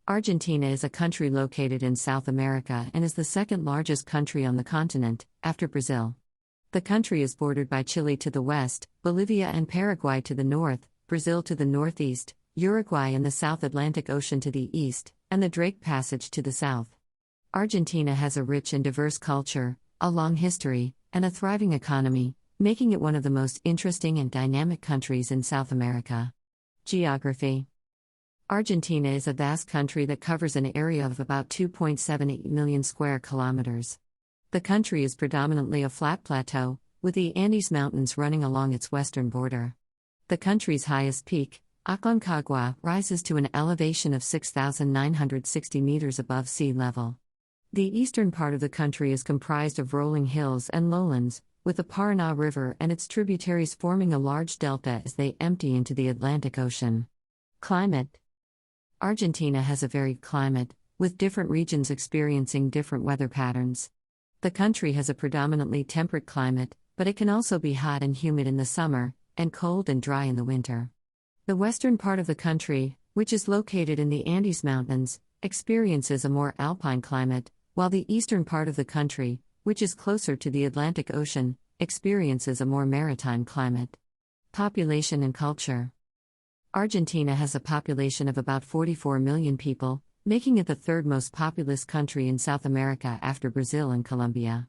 Argentina is a country located in South America and is the second largest country on the continent, after Brazil. The country is bordered by Chile to the west, Bolivia and Paraguay to the north, Brazil to the northeast, Uruguay and the South Atlantic Ocean to the east, and the Drake Passage to the south. Argentina has a rich and diverse culture, a long history, and a thriving economy, making it one of the most interesting and dynamic countries in South America. Geography. Argentina is a vast country that covers an area of about 2.78 million square kilometers. The country is predominantly a flat plateau, with the Andes Mountains running along its western border. The country's highest peak, Aconcagua, rises to an elevation of 6,960 meters above sea level. The eastern part of the country is comprised of rolling hills and lowlands, with the Paraná River and its tributaries forming a large delta as they empty into the Atlantic Ocean. Climate. Argentina has a varied climate, with different regions experiencing different weather patterns. The country has a predominantly temperate climate, but it can also be hot and humid in the summer, and cold and dry in the winter. The western part of the country, which is located in the Andes Mountains, experiences a more alpine climate, while the eastern part of the country, which is closer to the Atlantic Ocean, experiences a more maritime climate. Population and culture. Argentina has a population of about 44 million people, making it the third most populous country in South America after Brazil and Colombia.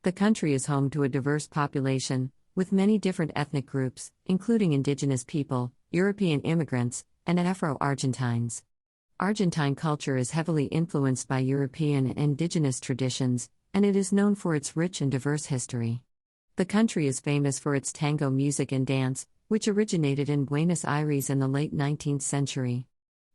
The country is home to a diverse population, with many different ethnic groups, including indigenous people, European immigrants, and Afro-Argentines. Argentine culture is heavily influenced by European and indigenous traditions, and it is known for its rich and diverse history. The country is famous for its tango music and dance, which originated in Buenos Aires in the late 19th century.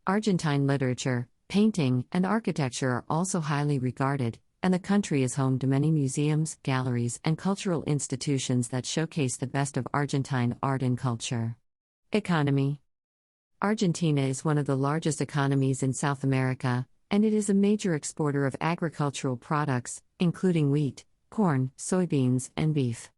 Argentine literature, painting, and architecture are also highly regarded, and the country is home to many museums, galleries, and cultural institutions that showcase the best of Argentine art and culture. Economy. Argentina is one of the largest economies in South America, and it is a major exporter of agricultural products, including wheat, corn, soybeans, and beef.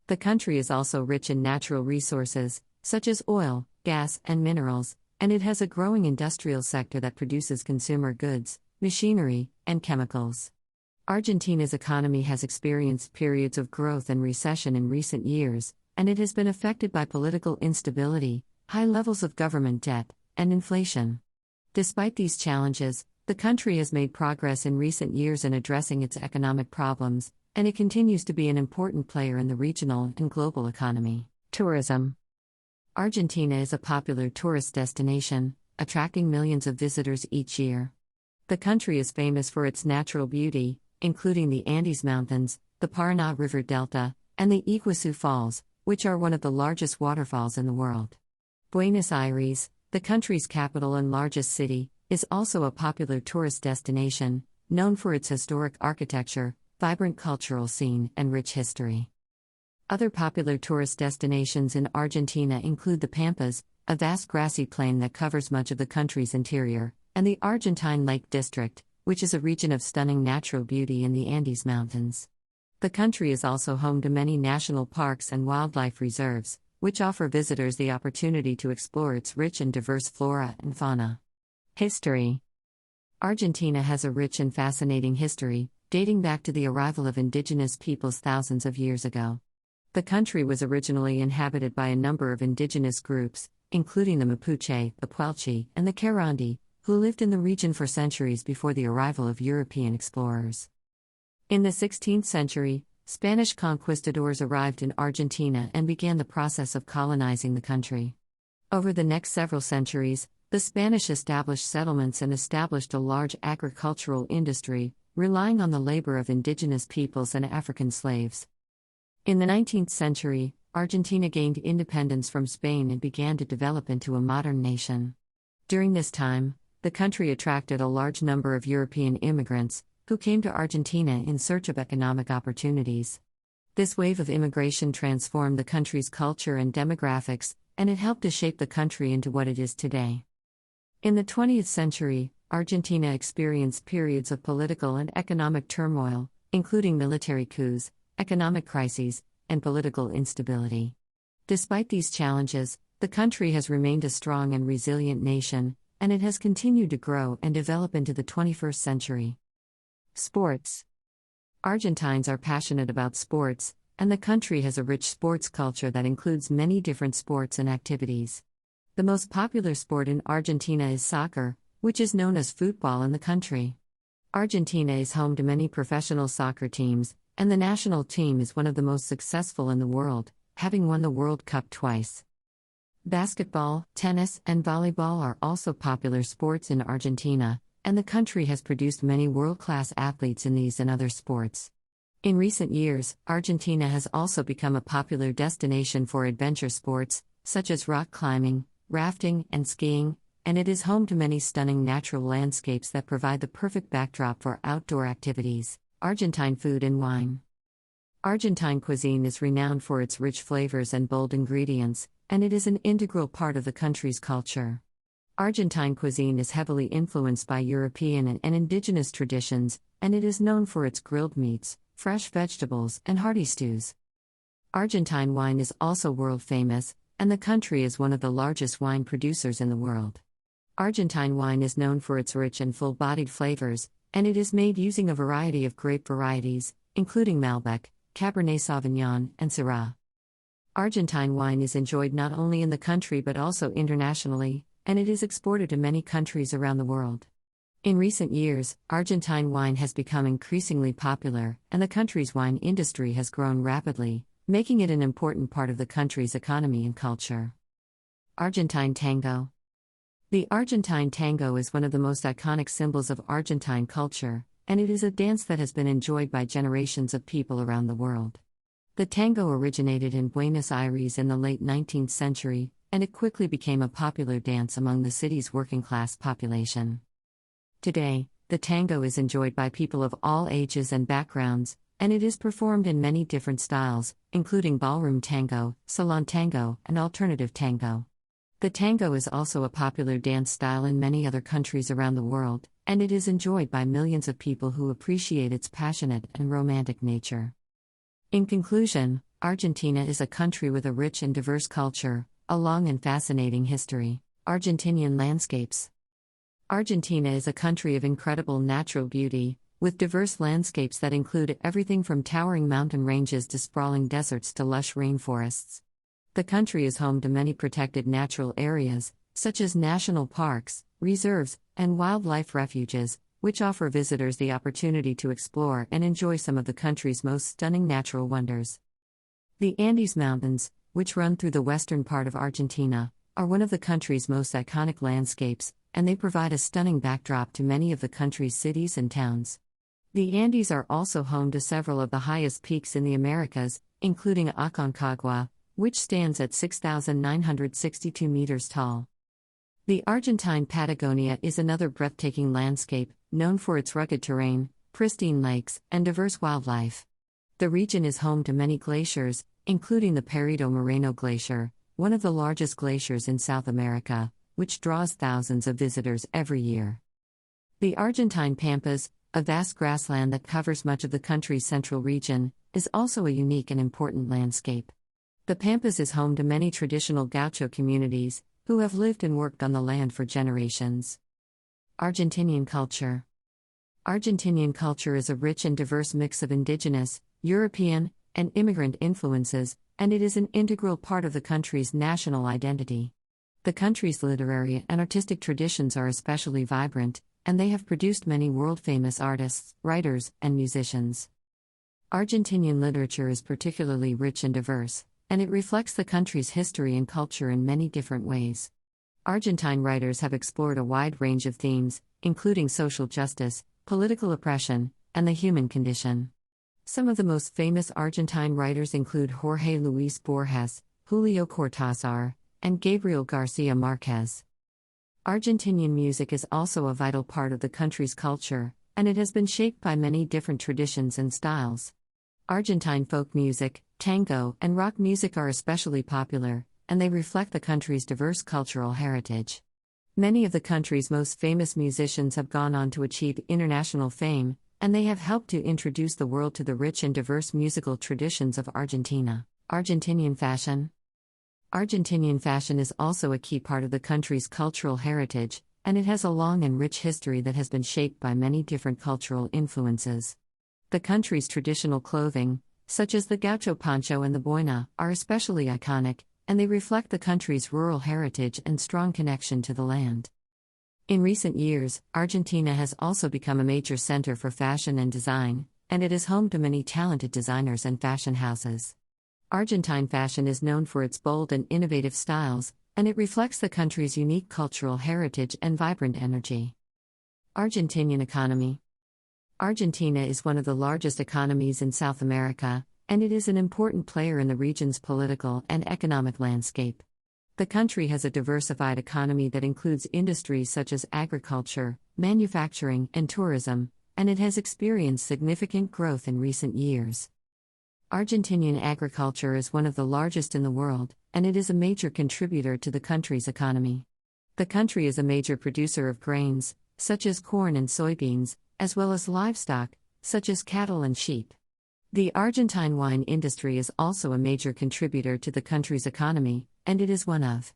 The country is also rich in natural resources, such as oil, gas, and minerals, and it has a growing industrial sector that produces consumer goods, machinery, and chemicals. Argentina's economy has experienced periods of growth and recession in recent years, and it has been affected by political instability, high levels of government debt, and inflation. Despite these challenges, the country has made progress in recent years in addressing its economic problems, and it continues to be an important player in the regional and global economy. Tourism. Argentina is a popular tourist destination, attracting millions of visitors each year. The country is famous for its natural beauty, including the Andes Mountains, the Paraná River Delta, and the Iguazu Falls, which are one of the largest waterfalls in the world. Buenos Aires, the country's capital and largest city, is also a popular tourist destination, known for its historic architecture, vibrant cultural scene, and rich history. Other popular tourist destinations in Argentina include the Pampas, a vast grassy plain that covers much of the country's interior, and the Argentine Lake District, which is a region of stunning natural beauty in the Andes Mountains. The country is also home to many national parks and wildlife reserves, which offer visitors the opportunity to explore its rich and diverse flora and fauna. History. Argentina has a rich and fascinating history, dating back to the arrival of indigenous peoples thousands of years ago. The country was originally inhabited by a number of indigenous groups, including the Mapuche, the Puelche, and the Querandi, who lived in the region for centuries before the arrival of European explorers. In the 16th century, Spanish conquistadors arrived in Argentina and began the process of colonizing the country. Over the next several centuries, the Spanish established settlements and established a large agricultural industry, relying on the labor of indigenous peoples and African slaves. In the 19th century, Argentina gained independence from Spain and began to develop into a modern nation. During this time, the country attracted a large number of European immigrants, who came to Argentina in search of economic opportunities. This wave of immigration transformed the country's culture and demographics, and it helped to shape the country into what it is today. In the 20th century, Argentina experienced periods of political and economic turmoil, including military coups, economic crises, and political instability. Despite these challenges, the country has remained a strong and resilient nation, and it has continued to grow and develop into the 21st century. Sports. Argentines are passionate about sports, and the country has a rich sports culture that includes many different sports and activities. The most popular sport in Argentina is soccer, which is known as football in the country. Argentina is home to many professional soccer teams, and the national team is one of the most successful in the world, having won the World Cup twice. Basketball, tennis, and volleyball are also popular sports in Argentina, and the country has produced many world-class athletes in these and other sports. In recent years, Argentina has also become a popular destination for adventure sports, such as rock climbing, rafting, and skiing, and it is home to many stunning natural landscapes that provide the perfect backdrop for outdoor activities. Argentine food and wine. Argentine cuisine is renowned for its rich flavors and bold ingredients, and it is an integral part of the country's culture. Argentine cuisine is heavily influenced by European and indigenous traditions, and it is known for its grilled meats, fresh vegetables, and hearty stews. Argentine wine is also world famous, and the country is one of the largest wine producers in the world. Argentine wine is known for its rich and full-bodied flavors, and it is made using a variety of grape varieties, including Malbec, Cabernet Sauvignon, and Syrah. Argentine wine is enjoyed not only in the country but also internationally, and it is exported to many countries around the world. In recent years, Argentine wine has become increasingly popular, and the country's wine industry has grown rapidly, making it an important part of the country's economy and culture. Argentine tango. The Argentine tango is one of the most iconic symbols of Argentine culture, and it is a dance that has been enjoyed by generations of people around the world. The tango originated in Buenos Aires in the late 19th century, and it quickly became a popular dance among the city's working-class population. Today, the tango is enjoyed by people of all ages and backgrounds, and it is performed in many different styles, including ballroom tango, salon tango, and alternative tango. The tango is also a popular dance style in many other countries around the world, and it is enjoyed by millions of people who appreciate its passionate and romantic nature. In conclusion, Argentina is a country with a rich and diverse culture, a long and fascinating history. Argentinian Landscapes. Argentina is a country of incredible natural beauty, with diverse landscapes that include everything from towering mountain ranges to sprawling deserts to lush rainforests. The country is home to many protected natural areas, such as national parks, reserves, and wildlife refuges, which offer visitors the opportunity to explore and enjoy some of the country's most stunning natural wonders. The Andes Mountains, which run through the western part of Argentina, are one of the country's most iconic landscapes, and they provide a stunning backdrop to many of the country's cities and towns. The Andes are also home to several of the highest peaks in the Americas, including Aconcagua, which stands at 6,962 meters tall. The Argentine Patagonia is another breathtaking landscape, known for its rugged terrain, pristine lakes, and diverse wildlife. The region is home to many glaciers, including the Perito Moreno Glacier, one of the largest glaciers in South America, which draws thousands of visitors every year. The Argentine Pampas, a vast grassland that covers much of the country's central region, is also a unique and important landscape. The Pampas is home to many traditional gaucho communities, who have lived and worked on the land for generations. Argentinian Culture. Argentinian culture is a rich and diverse mix of indigenous, European, and immigrant influences, and it is an integral part of the country's national identity. The country's literary and artistic traditions are especially vibrant, and they have produced many world-famous artists, writers, and musicians. Argentinian literature is particularly rich and diverse, and it reflects the country's history and culture in many different ways. Argentine writers have explored a wide range of themes, including social justice, political oppression, and the human condition. Some of the most famous Argentine writers include Jorge Luis Borges, Julio Cortázar, and Gabriel Garcia Marquez. Argentinian music is also a vital part of the country's culture, and it has been shaped by many different traditions and styles. Argentine folk music, tango, and rock music are especially popular, and they reflect the country's diverse cultural heritage. Many of the country's most famous musicians have gone on to achieve international fame, and they have helped to introduce the world to the rich and diverse musical traditions of Argentina. Argentinian Fashion. Argentinian fashion is also a key part of the country's cultural heritage, and it has a long and rich history that has been shaped by many different cultural influences. The country's traditional clothing, such as the gaucho poncho and the boina, are especially iconic, and they reflect the country's rural heritage and strong connection to the land. In recent years, Argentina has also become a major center for fashion and design, and it is home to many talented designers and fashion houses. Argentine fashion is known for its bold and innovative styles, and it reflects the country's unique cultural heritage and vibrant energy. Argentinian Economy. Argentina is one of the largest economies in South America, and it is an important player in the region's political and economic landscape. The country has a diversified economy that includes industries such as agriculture, manufacturing, and tourism, and it has experienced significant growth in recent years. Argentinian agriculture is one of the largest in the world, and it is a major contributor to the country's economy. The country is a major producer of grains, such as corn and soybeans, as well as livestock, such as cattle and sheep. The Argentine wine industry is also a major contributor to the country's economy, and it is one of